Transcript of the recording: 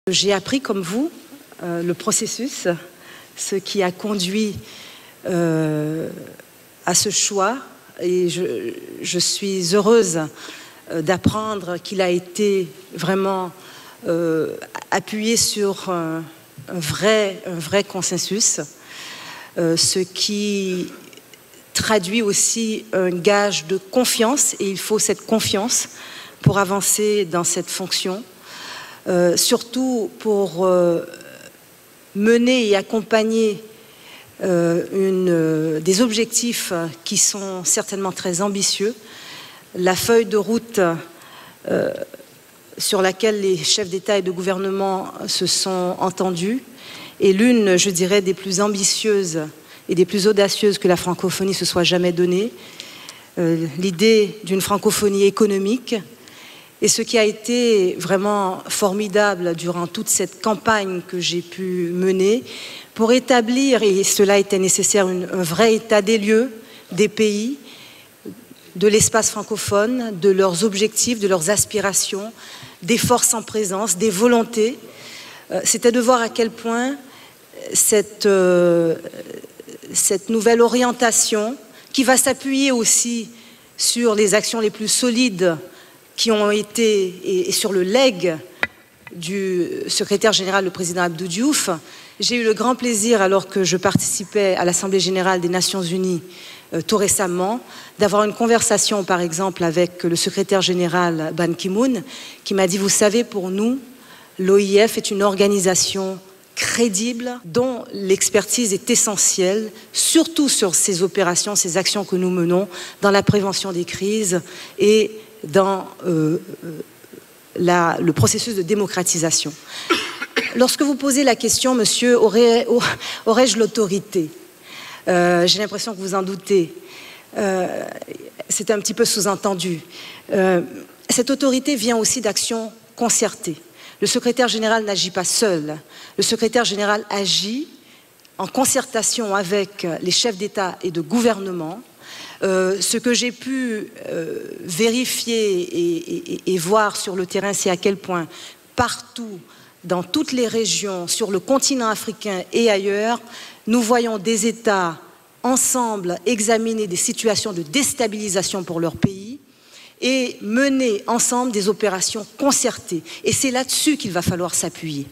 J'ai appris, comme vous, le processus, ce qui a conduit à ce choix, et je suis heureuse d'apprendre qu'il a été vraiment appuyé sur un vrai consensus, ce qui traduit aussi un gage de confiance, et il faut cette confiance pour avancer dans cette fonction. Surtout pour mener et accompagner des objectifs qui sont certainement très ambitieux. La feuille de route sur laquelle les chefs d'État et de gouvernement se sont entendus est l'une, je dirais, des plus ambitieuses et des plus audacieuses que la francophonie se soit jamais donnée. L'idée d'une francophonie économique. Et ce qui a été vraiment formidable durant toute cette campagne que j'ai pu mener pour établir, et cela était nécessaire, un vrai état des lieux des pays, de l'espace francophone, de leurs objectifs, de leurs aspirations, des forces en présence, des volontés. C'était de voir à quel point cette nouvelle orientation, qui va s'appuyer aussi sur les actions les plus solides qui ont été, et sur le legs du secrétaire général, le président Abdou Diouf. J'ai eu le grand plaisir, alors que je participais à l'Assemblée générale des Nations Unies tout récemment, d'avoir une conversation, par exemple, avec le secrétaire général Ban Ki-moon, qui m'a dit, vous savez, pour nous, l'OIF est une organisation crédible, dont l'expertise est essentielle, surtout sur ces opérations, ces actions que nous menons dans la prévention des crises et dans le processus de démocratisation. Lorsque vous posez la question, monsieur, aurais-je l'autorité? J'ai l'impression que vous en doutez. C'est un petit peu sous-entendu. Cette autorité vient aussi d'actions concertées. Le secrétaire général n'agit pas seul. Le secrétaire général agit en concertation avec les chefs d'État et de gouvernement. Ce que j'ai pu vérifier et voir sur le terrain, c'est à quel point partout, dans toutes les régions, sur le continent africain et ailleurs, nous voyons des États ensemble examiner des situations de déstabilisation pour leur pays et mener ensemble des opérations concertées. Et c'est là-dessus qu'il va falloir s'appuyer.